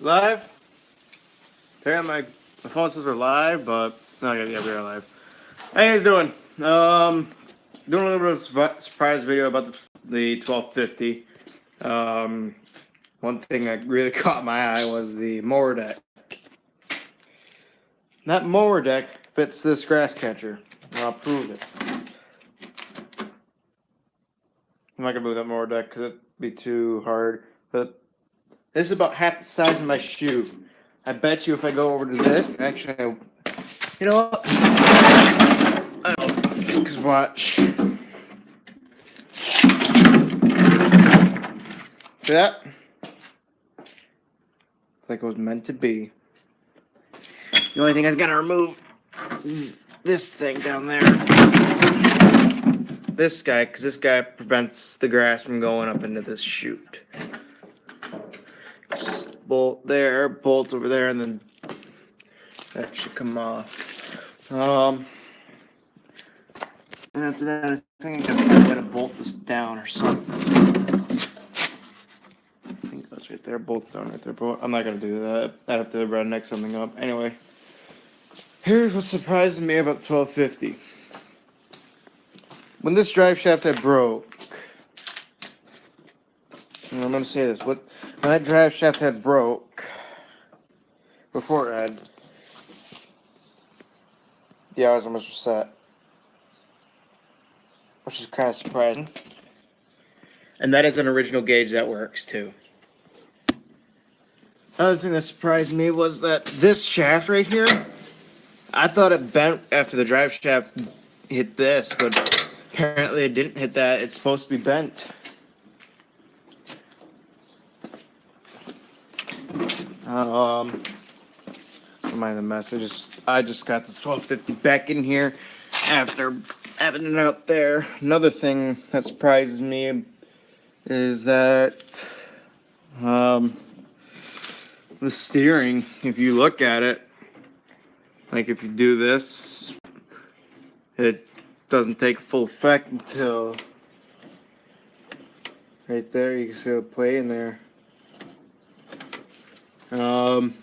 Live? Apparently my phone says we're live, but no, yeah, we are live. How you guys doing? Doing a little bit of a surprise video about the 1250. One thing that really caught my eye was the mower deck. That mower deck fits this grass catcher. I'll prove it. I'm not gonna move that mower deck because it'd be too hard. But this is about half the size of my shoe. I bet you if I go over to this, actually, you know what? I don't, because watch. See that? It's like it was meant to be. The only thing I was gonna remove is this thing down there. This guy, because this guy prevents the grass from going up into this chute. Just bolt there, bolt over there, and then that should come off. And after that, I think I'm gonna bolt this down or something. I think that's right there. Bolts down right there. But I'm not gonna do that. I have to redneck something up. Anyway, here's what surprised me about 1250. When this drive shaft had broke, and I'm gonna say this: when that drive shaft had broke, before it had, the hours almost were set, which is kind of surprising. And that is an original gauge that works too. Another thing that surprised me was that this shaft right here, I thought it bent after the drive shaft hit this, but apparently it didn't hit that. It's supposed to be bent. Don't mind the mess. I just got this 1250 back in here after having it out there. Another thing that surprises me is that the steering, if you look at it, like if you do this, it doesn't take full effect until right there. You can see the play in there.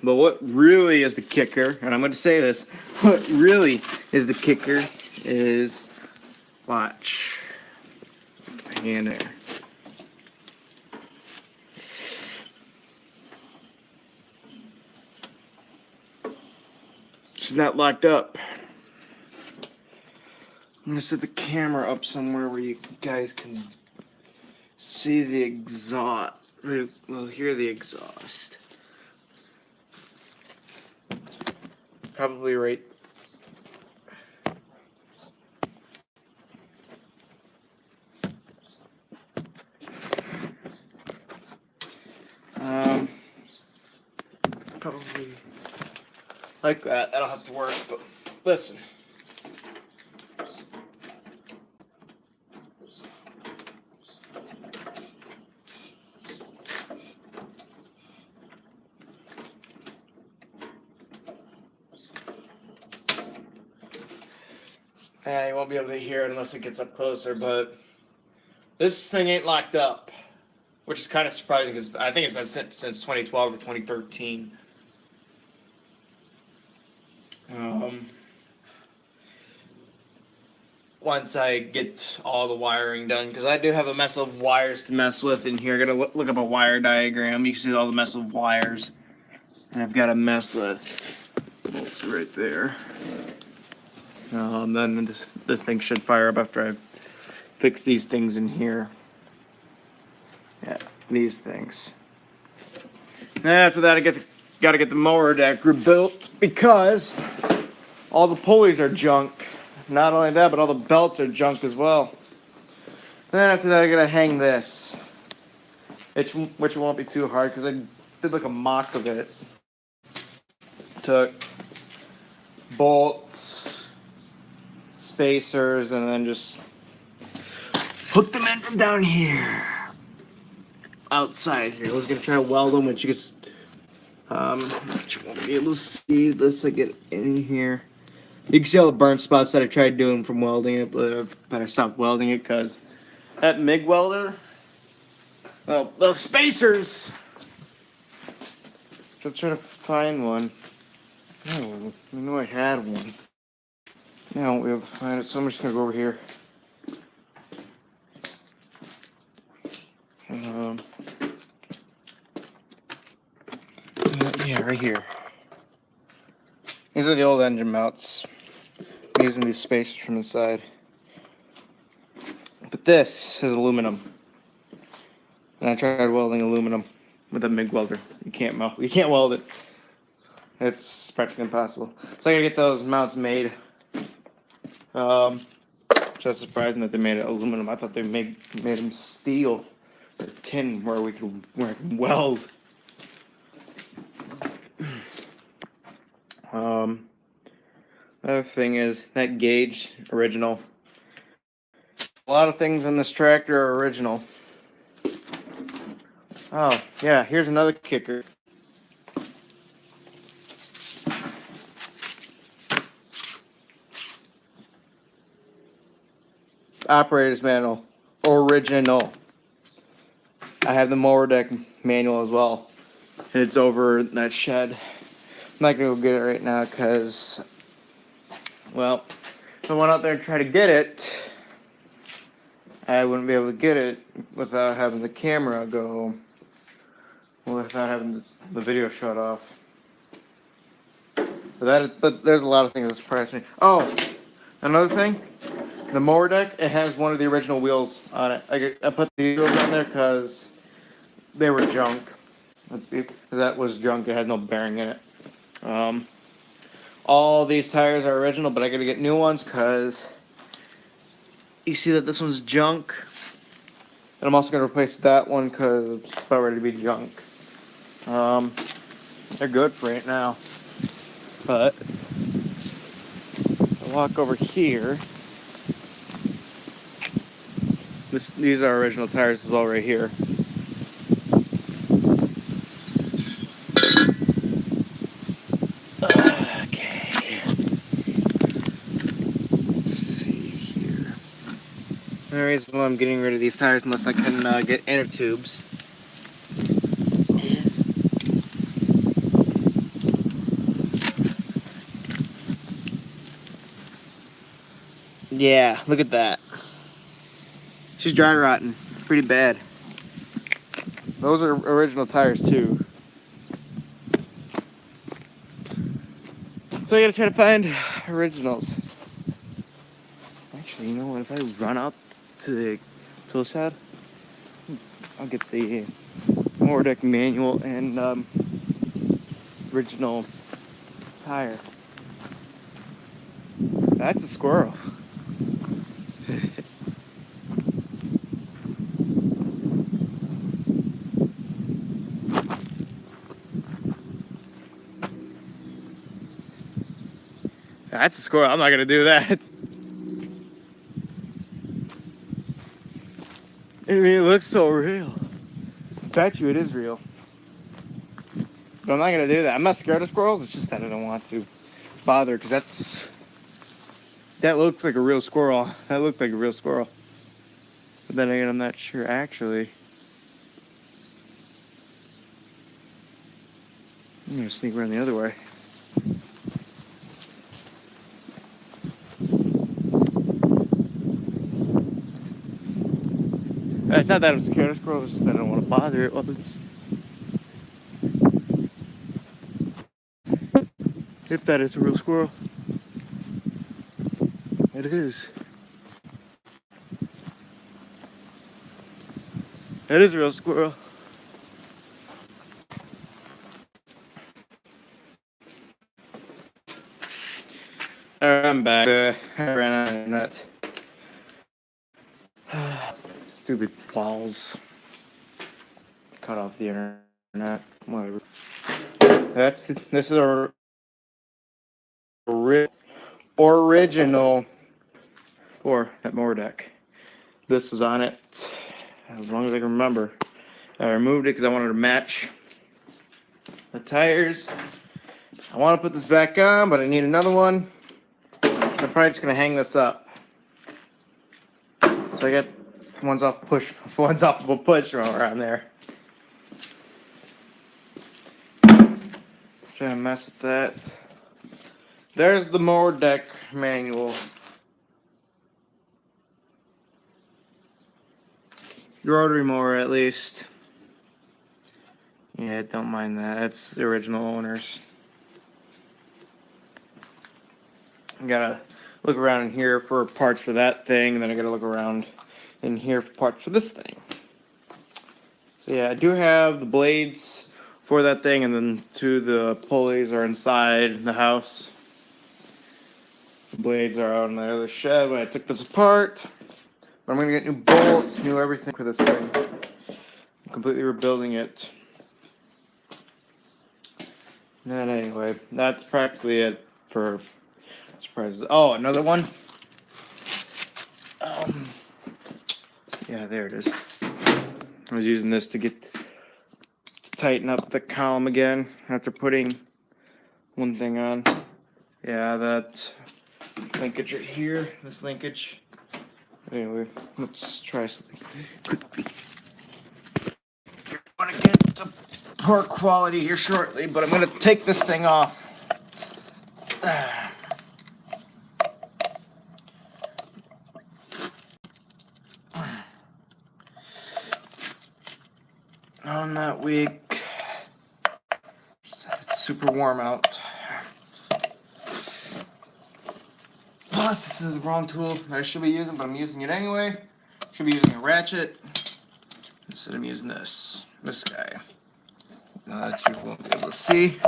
But what really is the kicker, and I'm going to say this, what really is the kicker is, watch, my hand there. It's not locked up. I'm going to set the camera up somewhere where you guys can see the exhaust. Well, hear the exhaust. Probably right. Probably like that. That'll have to work, but listen. You won't be able to hear it unless it gets up closer, but this thing ain't locked up, which is kind of surprising because I think it's been since 2012 or 2013. Once I get all the wiring done, because I do have a mess of wires to mess with in here. Gonna look up a wire diagram. You can see all the mess of wires, and I've got a mess with. It's right there. Then this thing should fire up after I fix these things in here. Yeah, these things. And then after that, I gotta get the mower deck rebuilt because all the pulleys are junk. Not only that, but all the belts are junk as well. And then after that, I gotta hang this, which won't be too hard because I did like a mock of it. Took bolts, spacers, and then just hook them in from down here, outside here. I was gonna try to weld them, which you won't be able to see this. I get in here. You can see all the burn spots that I tried doing from welding it, but I stopped welding it because that MIG welder, well, those spacers So I'm trying to find one. No, I know I had one. Now I won't be able to find it, so I'm just gonna go over here. Yeah, right here. These are the old engine mounts. I'm using these spacers from inside. But this is aluminum. And I tried welding aluminum with a MIG welder. You can't weld it. It's practically impossible. So I gotta get those mounts made. Just surprising that they made it aluminum. I thought they made them steel or tin where I can weld. Another thing is that gauge original. A lot of things in this tractor are original. Oh yeah, here's another kicker. Operator's manual, original. I have the mower deck manual as well, and it's over in that shed. I'm not gonna go get it right now because, well, if I went out there and tried to get it, I wouldn't be able to get it without having the camera go, without having the video shut off. But there's a lot of things that surprise me. Oh, another thing. The mower deck, it has one of the original wheels on it. I put the wheels on there because they were junk. That was junk. It has no bearing in it. All these tires are original, but I gotta get new ones because you see that this one's junk. And I'm also gonna replace that one because it's about ready to be junk. They're good for right now. But I walk over here. These are original tires as well right here. Okay. Let's see here. The reason why I'm getting rid of these tires, unless I can get inner tubes, is yeah, look at that. She's dry rotting pretty bad. Those are original tires too. So I gotta try to find originals. Actually, you know what? If I run out to the tool shed, I'll get the mower deck manual and original tire. That's a squirrel. That's a squirrel. I'm not gonna do that. I mean, it looks so real. Bet you it is real. But I'm not gonna do that. I'm not scared of squirrels. It's just that I don't want to bother because that looks like a real squirrel. That looked like a real squirrel. But then again, I'm not sure actually. I'm gonna sneak around the other way. It's not that I'm scared of squirrels, it's just that I don't want to bother it. Well, if that is a real squirrel. It is. It is a real squirrel. Alright, I'm back. I ran out of internet. Stupid balls. Cut off the internet. Whatever. This is our original for that mower deck. This was on it as long as I can remember. I removed it because I wanted to match the tires. I want to put this back on, but I need another one. I'm probably just gonna hang this up. So I got one's off push from around there. Trying to mess with that. There's the mower deck manual. Rotary mower, at least. Yeah, don't mind that. That's the original owners. I gotta look around in here for parts for that thing, and then I gotta look around in here for parts for this thing. So yeah, I do have the blades for that thing, and then two of the pulleys are inside the house. The blades are out in the other shed when I took this apart. But I'm gonna get new bolts, new everything for this thing. I'm completely rebuilding it. And then anyway, that's practically it for surprises. Oh, another one. Yeah, there it is. I was using this to tighten up the column again after putting one thing on. Yeah, that linkage right here, this linkage. Anyway, let's try something quickly. I want to get to poor quality here shortly, but I'm going to take this thing off. On that week, it's super warm out. Plus, this is the wrong tool that I should be using, but I'm using it anyway. Should be using a ratchet instead of using this guy. Now that you won't be able to see.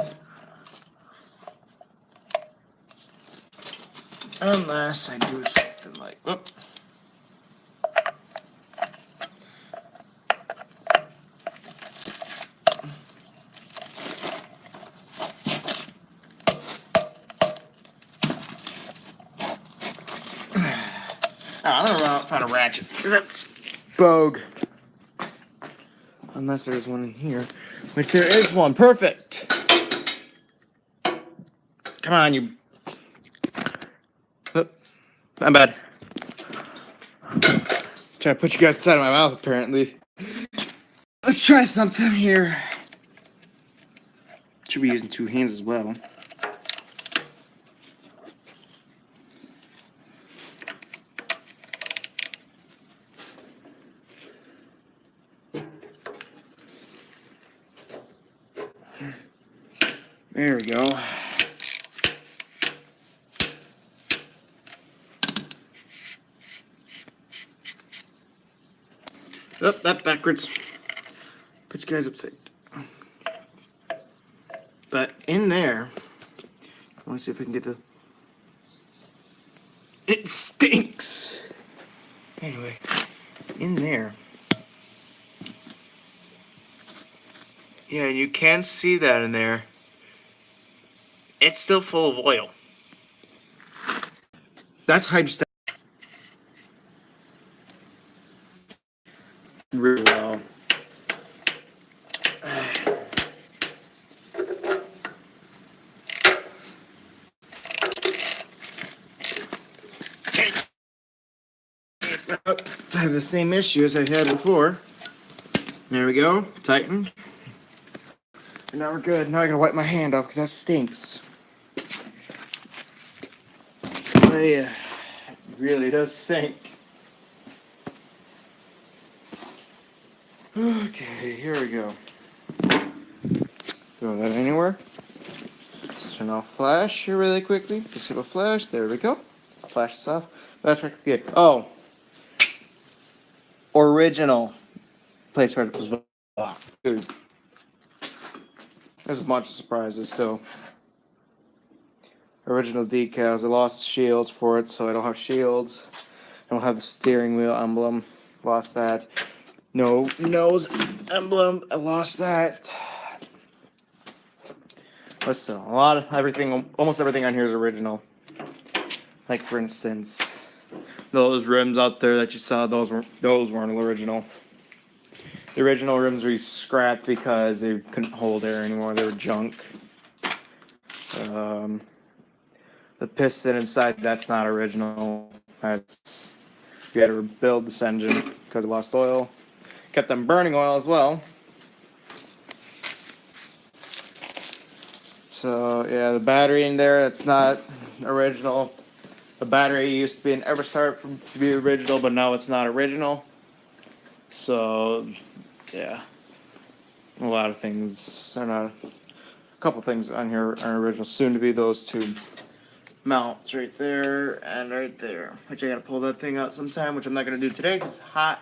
Unless I do something like, whoop. I'm gonna find a ratchet, because that's bogue. Unless there's one in here. Which there is one. Perfect! Come on, you... Oh, I'm bad. Trying to put you guys inside of my mouth, apparently. Let's try something here. Should be using two hands as well. There we go. Oh, that backwards. Put you guys upside. But in there, I want to see if I can get the... It stinks! Anyway, in there. Yeah, you can see that in there. It's still full of oil. That's hydrostatic. Really well. I have the same issue as I had before. There we go. Tighten. And now we're good. Now I gotta wipe my hand off because that stinks. But yeah, it really does stink. Okay, here we go. Throw that anywhere. Let's turn off flash here really quickly. Disable flash. There we go. Flash this off. That's good. Oh. Original place where it was blocked. Dude. There's a bunch of surprises still. Original decals. I lost shields for it, so I don't have shields. I don't have the steering wheel emblem. Lost that. No nose emblem. I lost that. But still, a lot of everything, almost everything on here is original. Like for instance, those rims out there that you saw, those weren't original. The original rims we scrapped because they couldn't hold air anymore. They were junk. The piston inside, that's not original. That's, we had to rebuild this engine because it lost oil. Kept them burning oil as well. So yeah, the battery in there, it's not original. The battery used to be an Everstart to be original, but now it's not original. So yeah, a lot of things are not. A couple things on here are original. Soon to be those two mounts right there and right there. Which I gotta pull that thing out sometime, which I'm not gonna do today because it's hot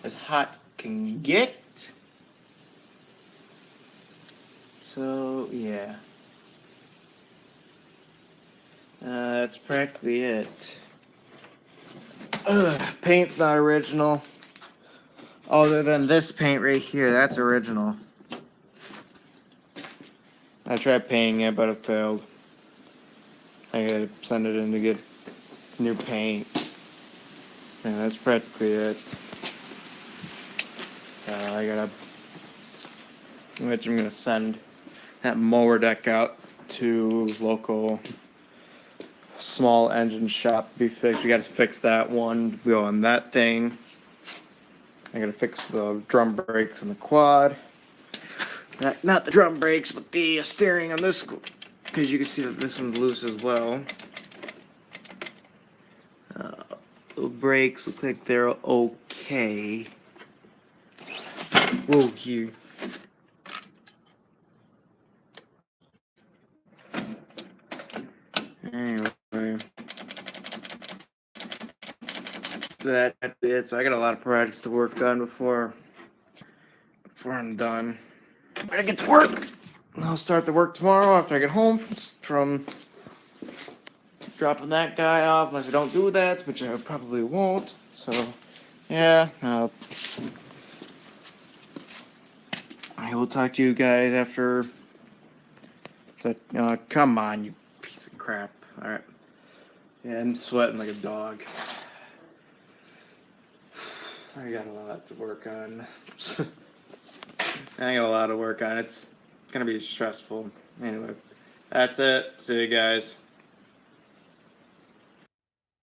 as hot can get. So yeah. That's practically it. Paint's not original. Other than this paint right here, that's original. I tried painting it, but it failed. I gotta send it in to get new paint. Yeah, that's practically it. Which I'm gonna send that mower deck out to local small engine shop to be fixed. We gotta fix that one. We go on that thing. I gotta fix the drum brakes in the quad. Not the drum brakes, but the steering on this, because you can see that this one's loose as well. The brakes look like they're okay. Whoa, here. Anyway, that's it. So I got a lot of projects to work on before I'm done. Better get to work. I'll start the work tomorrow after I get home from dropping that guy off, unless I don't do that, which I probably won't. So, yeah, I will talk to you guys after. But come on, you piece of crap. All right. Yeah, I'm sweating like a dog. I got a lot to work on. I got a lot of work on. It's gonna be stressful. Anyway, that's it. See you guys.